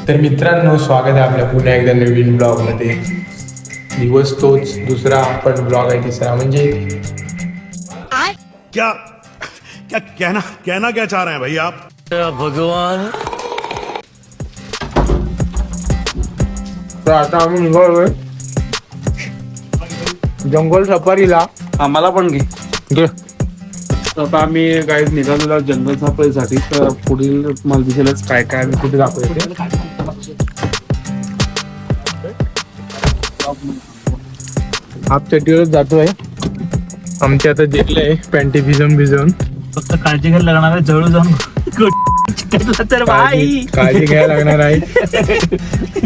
तर मित्रांनो, स्वागत आहे आपल्या पुन्हा एकदा नवीन ब्लॉगमध्ये. दिवस तोच, दुसरा पण ब्लॉग आहे तिसरा. म्हणजे क्या क्या कहना क्या चाह रहे हैं भाई आप? भगवान. तर आता आम्ही निघालोय जंगल सफारीला. आम्हाला पण घे. आता आम्ही काही निघालेलो जंगल सफारीसाठी. तर पुढील मला दिसेलच काय काय आम्ही कुठे दाखवतो. हाफ चड्डीवरच जातोय. आमचे आता जिंकले पॅन्टी भिजवून फक्त काळजी घ्यायला लागणार आहे, जळू जाऊन तर भाई काळजी घ्यायला लागणार आहे.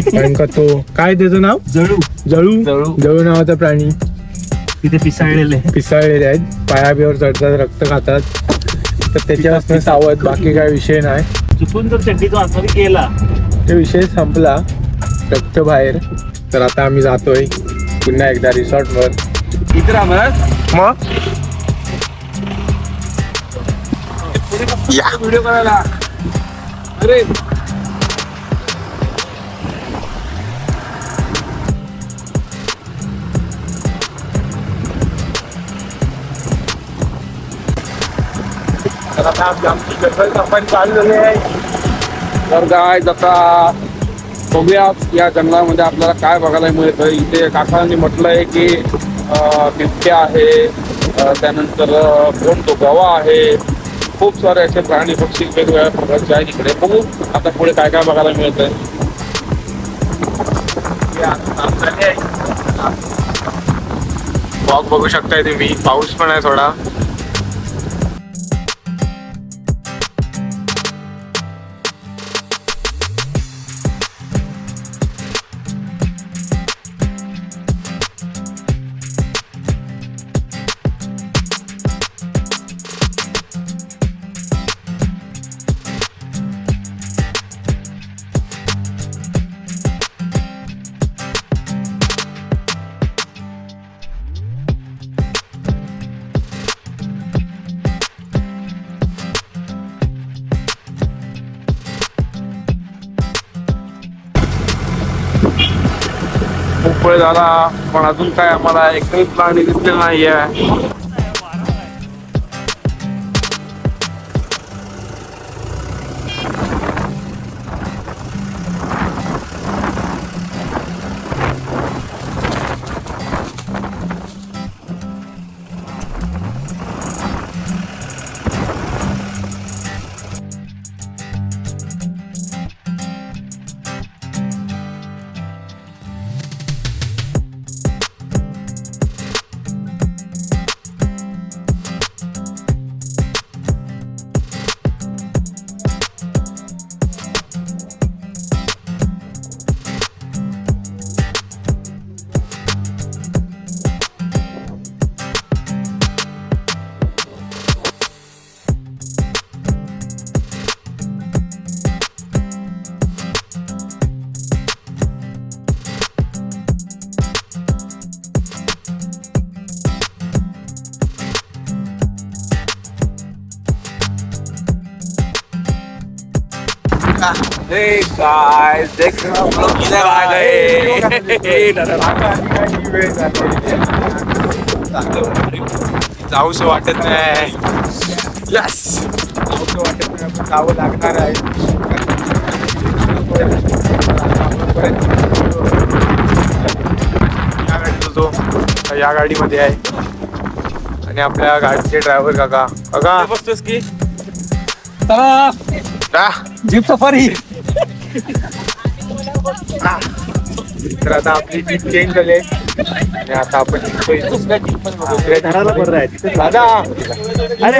कारण का तो काय त्याचं नाव जळू जळू जळू. जळू नावाचा प्राणी तिथे पिसाळलेले आहेत. पायाबिवर चढतात, रक्त खातात. तर त्याच्यापासून सावध, बाकी काय विषय नाही. चुकून जर चड्डीचा आतमध्ये गेला ते विषय संपला, रक्त बाहेर. तर आता आम्ही जातोय पुन्हा एकदा रिसॉर्टवर. इथे राहणार मग व्हिडिओ करायला. अरे तर आता आमची जंगल सफारी चालू झाली आहे. तर काय आता बघूया या जंगलामध्ये आपल्याला काय बघायला मिळतं. इथे काकांनी म्हटलंय की बिबट्या आहे, त्यानंतर कोण तो गवा आहे, खूप सारे असे प्राणी पक्षी वेगवेगळ्या प्रकारचे आहेत इकडे. बघू आता पुढे काय काय बघायला मिळतंय. वॉक बघू शकताय तुम्ही. पाऊस पण आहे थोडा. खूप वेळ झाला पण अजून काय आम्हाला एकही प्राणी दिसले नाहीये. Hey guys, देख हम लोग किधर आ गए. जाऊस वाटत नाही. यस, जाऊस वाटत नाही. आपण जावं लागणार आहे. या गाडीत होतो, या गाडीमध्ये आहे. आणि आपल्या गाडीचे ड्रायव्हर काका बसतोस की का जीप सफारी. तर आता आपली जीप चेंज झाली आहे आणि आता आपण घराला बरं आहे दादा. अरे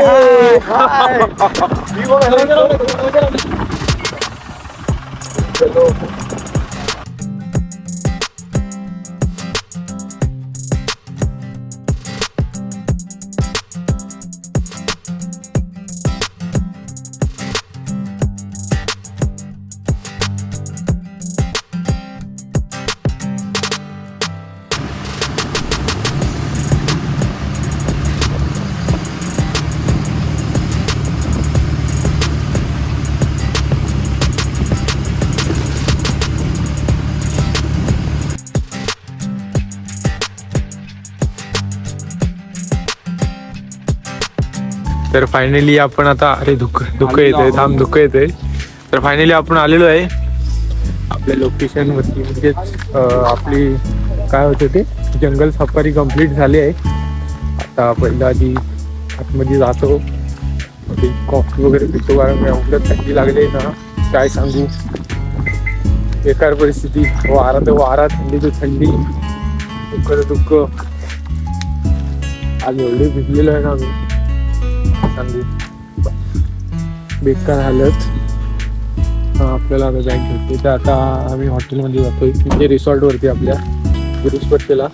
तर फायनली आपण आता अरे धुकं येतंय थांब धुकं येतंय. तर फायनली आपण आलेलो आहे आपल्या लोकेशनवरती. म्हणजेच आपली काय होतं ते जंगल सफारी कंप्लीट झाली आहे. आता पहिला आधी आतमध्ये जातो, कॉफी वगैरे पितो, कारण एवढं थंडी लागली ना काय सांगू. बेकार परिस्थिती, वारा तर वारा, थंडी तर थंडी, दुःख तर दुःख. आज एवढे भिजलेलो आहे ना आम्ही सांगू, बेकार हालत. आपल्याला आता जायचं होते तर आता आम्ही हॉटेलमध्ये जातोय, म्हणजे रिसॉर्टवरती आपल्या गुरुस्पर्शेला.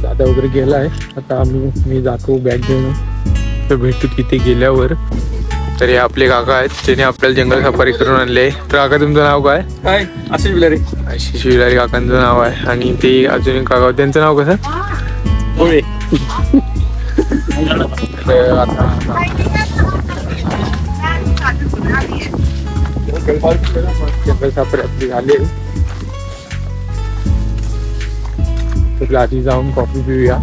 दादा वगैरे गेला आहे, आता मी जातो बॅग घेऊन. तर भेटू तिथे गेल्यावर. तर हे आपले काका आहेत, त्याने आपल्याला जंगल सफारी करून आणले. तर काका तुमचं नाव काय? काय आशिष बिलारी. आशिष बिलारी काकांचं नाव आहे. आणि ते अजून एक काका, त्यांचं नाव कसं? होय. तर आता जंगल सफारी आपली झाली. तर आधी जाऊन कॉफी पिऊया.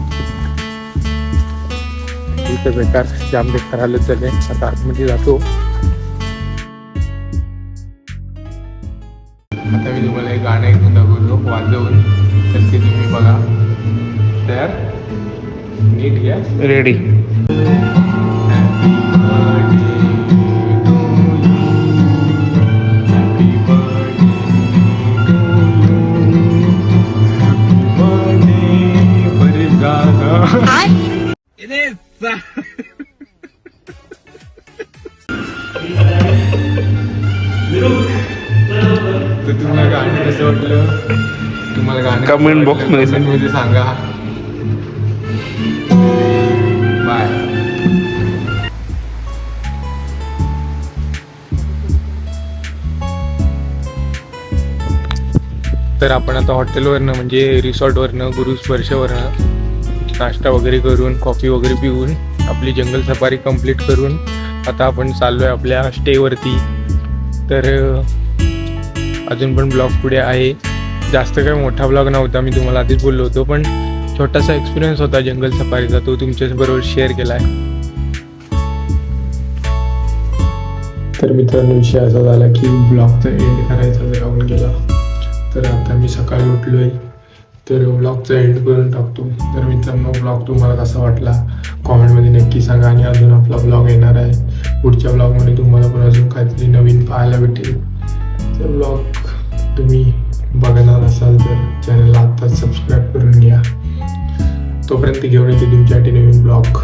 इथं बेकार जाम बेकार हालत झाले. आता आतमध्ये जातो. आता मी तुम्हाला एक गाणं ऐकून दाखवतो वाजवून, तर ते तुम्ही बघा. तयार? नीट घ्या. रेडी. तर तुम्हाला गाणं कसं वाटलं? तुम्हाला गाणं Comment box मध्ये सांगा. मध्ये सांगा. बाय. तर आपण आता हॉटेलवरनं म्हणजे रिसॉर्टवरनं गुरुस्पर्शवरनं नाश्ता वगैरे करून कॉफी वगैरे पिऊन आपली जंगल सफारी कंप्लीट करून आता आपण चाललो आहे आपल्या स्टेवरती. तर अजून पण ब्लॉग पुढे आहे. जास्त काही मोठा ब्लॉग नव्हता, मी तुम्हाला आधीच बोललो होतो, पण छोटासा एक्सपिरियन्स होता जंगल सफारीचा, तो तुमच्याबरोबर शेअर केला आहे. तर मित्रांनो विषय असा झाला की ब्लॉगचा एंड करायचा राहून गेला. तर आता मी सकाळी उठलो आहे, तर ब्लॉगचा एंड करून टाकतो. तर मित्रांनो ब्लॉग तुम्हाला कसा वाटला कॉमेंटमध्ये नक्की सांगा. आणि अजून आपला ब्लॉग येणार आहे, पुढच्या ब्लॉगमध्ये तुम्हाला पण अजून काहीतरी नवीन पाहायला भेटेल. तर ब्लॉग तुम्ही बघणार असाल तर चॅनलला आत्ताच सबस्क्राईब करून घ्या. तोपर्यंत घेऊन येते तुमच्यासाठी नवीन ब्लॉग.